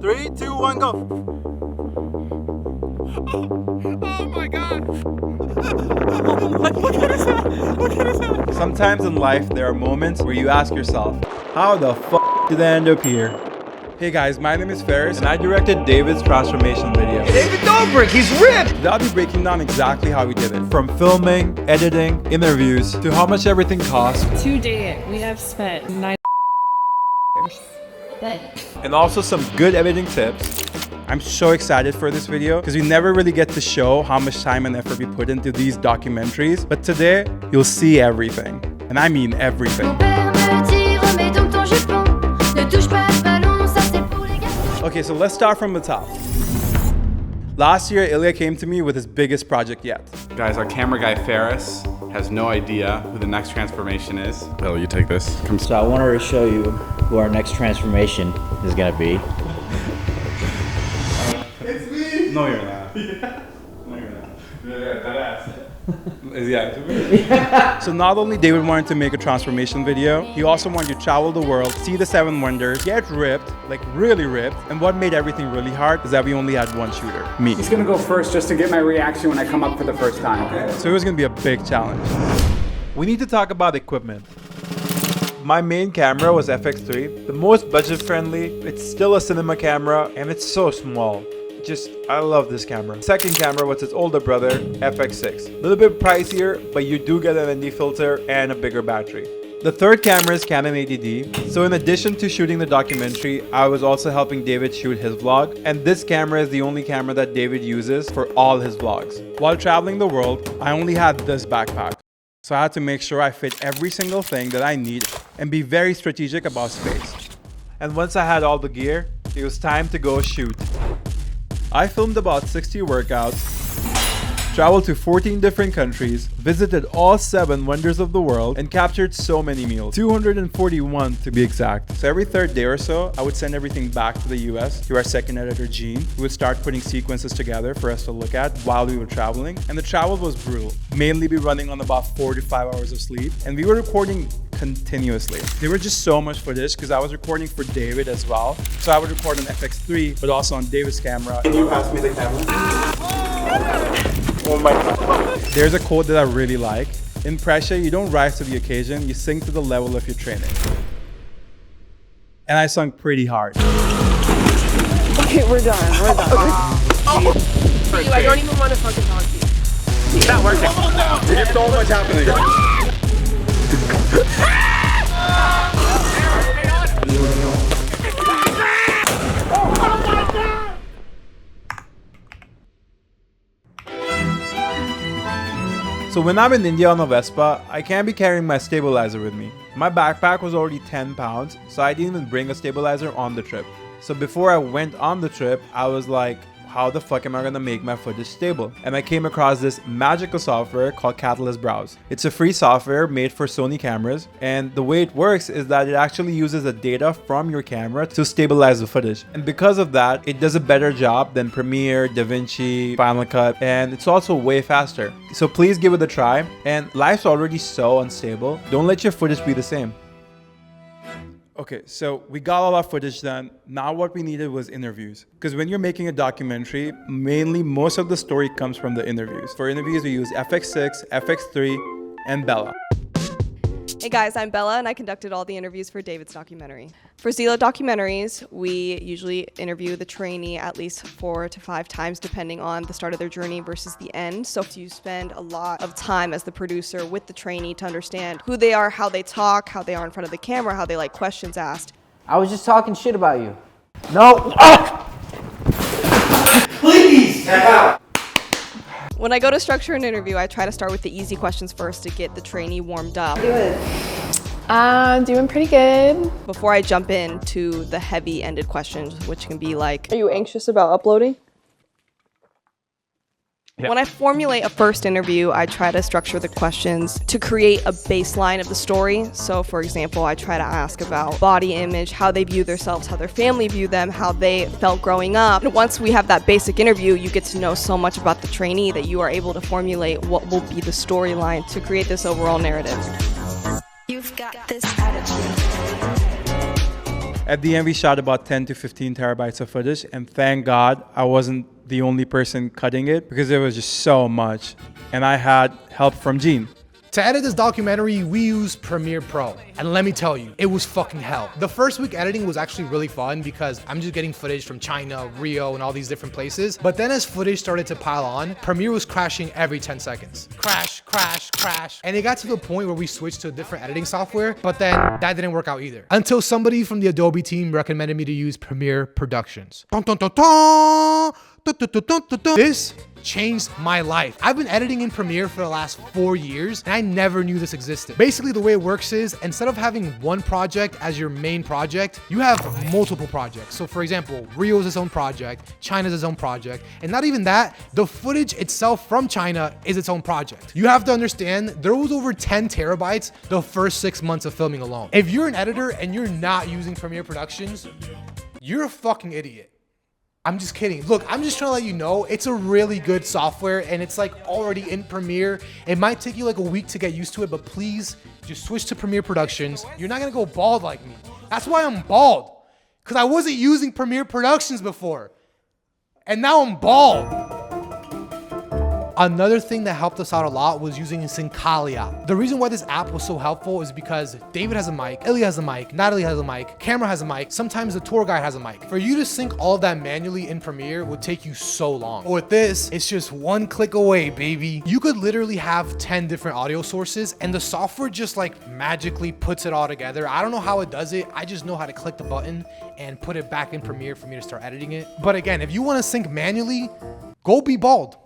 3, 2, 1, go. Oh my god! Look at his hand. Look at his hand. Sometimes in life, there are moments where you ask yourself, how the f did I end up here? Hey guys, my name is Ferris and I directed David's transformation video. David Dobrik, he's ripped! Today I'll be breaking down exactly how we did it. From filming, editing, interviews, to how much everything cost. To date, we have spent 9 and also some good editing tips. I'm so excited for this video because we never really get to show how much time and effort we put into these documentaries. But today, you'll see everything. And I mean everything. Okay, so let's start from the top. Last year, Ilya came to me with his biggest project yet. Guys, our camera guy Ferris has no idea who the next transformation is. Bill, you take this. So I wanted to show you who our next transformation is going to be. It's me! No, you're not. Yeah. No, you're not. Yeah, that ass. Yeah. So not only David wanted to make a transformation video, he also wanted to travel the world, see the 7 wonders, get ripped, like really ripped. And what made everything really hard is that we only had one shooter, me. He's gonna go first just to get my reaction when I come up for the first time. Okay. So it was gonna be a big challenge. We need to talk about equipment. My main camera was FX3, the most budget friendly. It's still a cinema camera and it's so small. I love this camera. Second camera was its older brother, FX6. A little bit pricier, but you do get an ND filter and a bigger battery. The third camera is Canon 80D. So in addition to shooting the documentary, I was also helping David shoot his vlog. And this camera is the only camera that David uses for all his vlogs. While traveling the world, I only had this backpack. So I had to make sure I fit every single thing that I need and be very strategic about space. And once I had all the gear, it was time to go shoot. I filmed about 60 workouts, traveled to 14 different countries, visited all 7 wonders of the world, and captured so many meals. 241 to be exact. So every third day or so, I would send everything back to the US to our second editor, Gene, who would start putting sequences together for us to look at while we were traveling. And the travel was brutal. Mainly be running on about 4 to 5 hours of sleep. And we were recording continuously. There were just so much footage because I was recording for David as well. So I would record on FX3, but also on David's camera. Can you pass me the camera? Oh my god. There's a quote that I really like. In pressure, you don't rise to the occasion, you sink to the level of your training. And I sunk pretty hard. Okay, we're done. We're done. Okay. I don't even want to fucking talk to you. It's not working. There's so much happening. So when I'm in India on a Vespa, I can't be carrying my stabilizer with me. My backpack was already 10 pounds, so I didn't even bring a stabilizer on the trip. So before I went on the trip, I was like, how the fuck am I gonna make my footage stable? And I came across this magical software called Catalyst Browse. It's a free software made for Sony cameras, and the way it works is that it actually uses the data from your camera to stabilize the footage. And because of that, it does a better job than Premiere, DaVinci, Final Cut, and it's also way faster. So please give it a try. And life's already so unstable. Don't let your footage be the same. Okay, so we got all our footage done. Now what we needed was interviews. Because when you're making a documentary, mainly most of the story comes from the interviews. For interviews, we use FX6, FX3, and Bella. Hey guys, I'm Bella and I conducted all the interviews for David's documentary. For Zila documentaries, we usually interview the trainee at least 4 to 5 times depending on the start of their journey versus the end. So you spend a lot of time as the producer with the trainee to understand who they are, how they talk, how they are in front of the camera, how they like questions asked. I was just talking shit about you. No! Please! Step out! When I go to structure an interview, I try to start with the easy questions first to get the trainee warmed up. Doing pretty good. Before I jump into the heavy-ended questions, which can be like, are you anxious about uploading? Yep. When I formulate a first interview, I try to structure the questions to create a baseline of the story. So for example, I try to ask about body image, how they view themselves, how their family view them, how they felt growing up. And once we have that basic interview, you get to know so much about the trainee that you are able to formulate what will be the storyline to create this overall narrative. You've got this attitude. At the end, we shot about 10 to 15 terabytes of footage, and thank God I wasn't the only person cutting it because there was just so much, and I had help from Gene. To edit this documentary, we used Premiere Pro. And let me tell you, it was fucking hell. The first week editing was actually really fun because I'm just getting footage from China, Rio, and all these different places. But then as footage started to pile on, Premiere was crashing every 10 seconds. Crash, crash, crash. And it got to the point where we switched to a different editing software, but then that didn't work out either. Until somebody from the Adobe team recommended me to use Premiere Productions. Dun, dun, dun, dun. This changed my life. I've been editing in Premiere for the last 4 years and I never knew this existed. Basically, the way it works is instead of having one project as your main project, you have multiple projects. So for example, Rio is its own project, China's its own project, and not even that, the footage itself from China is its own project. You have to understand there was over 10 terabytes the first 6 months of filming alone. If you're an editor and you're not using Premiere Productions, you're a fucking idiot. I'm just kidding. Look, I'm just trying to let you know it's a really good software and it's like already in Premiere. It might take you like a week to get used to it, but please just switch to Premiere Productions. You're not gonna go bald like me. That's why I'm bald, because I wasn't using Premiere Productions before. And now I'm bald. Another thing that helped us out a lot was using Syncalia. The reason why this app was so helpful is because David has a mic, Ilya has a mic, Natalie has a mic, Camera has a mic, sometimes the tour guide has a mic. For you to sync all of that manually in Premiere would take you so long. But with this, it's just one click away, baby. You could literally have 10 different audio sources and the software just like magically puts it all together. I don't know how it does it. I just know how to click the button and put it back in Premiere for me to start editing it. But again, if you want to sync manually, go be bald.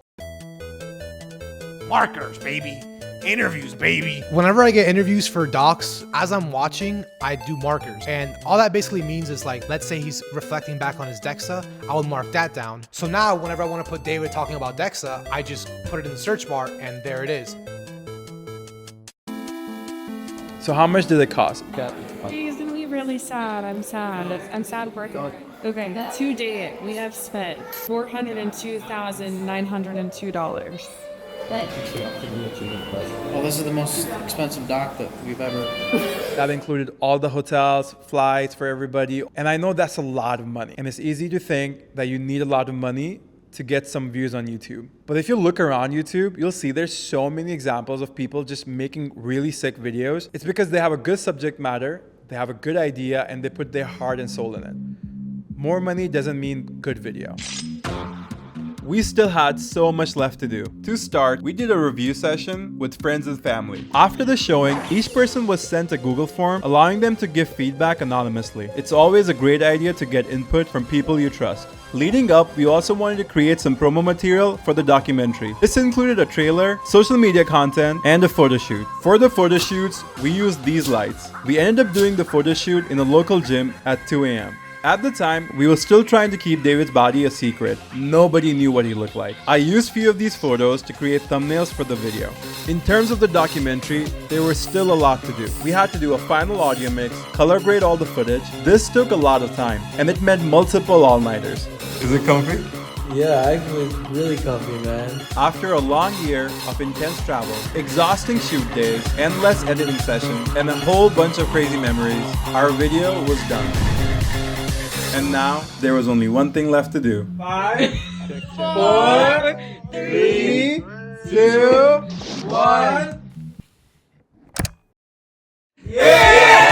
Markers, baby. Interviews, baby. Whenever I get interviews for docs, as I'm watching, I do markers. And all that basically means is like, let's say he's reflecting back on his DEXA, I would mark that down. So now whenever I want to put David talking about DEXA, I just put it in the search bar and there it is. So how much did it cost? He's gonna be really sad. I'm sad. I'm sad for it. Okay, to date, we have spent $402,902. Well, this is the most expensive doc that we've ever... That included all the hotels, flights for everybody. And I know that's a lot of money. And it's easy to think that you need a lot of money to get some views on YouTube. But if you look around YouTube, you'll see there's so many examples of people just making really sick videos. It's because they have a good subject matter, they have a good idea, and they put their heart and soul in it. More money doesn't mean good video. We still had so much left to do. To start, we did a review session with friends and family. After the showing, each person was sent a Google form, allowing them to give feedback anonymously. It's always a great idea to get input from people you trust. Leading up, we also wanted to create some promo material for the documentary. This included a trailer, social media content, and a photo shoot. For the photo shoots, we used these lights. We ended up doing the photo shoot in a local gym at 2 a.m. At the time, we were still trying to keep David's body a secret. Nobody knew what he looked like. I used few of these photos to create thumbnails for the video. In terms of the documentary, there was still a lot to do. We had to do a final audio mix, color grade all the footage. This took a lot of time, and it meant multiple all-nighters. Is it comfy? Yeah, actually it's really comfy, man. After a long year of intense travel, exhausting shoot days, endless editing sessions, and a whole bunch of crazy memories, our video was done. And now, there was only one thing left to do. 5, 4, 3, 2, 1. Yeah!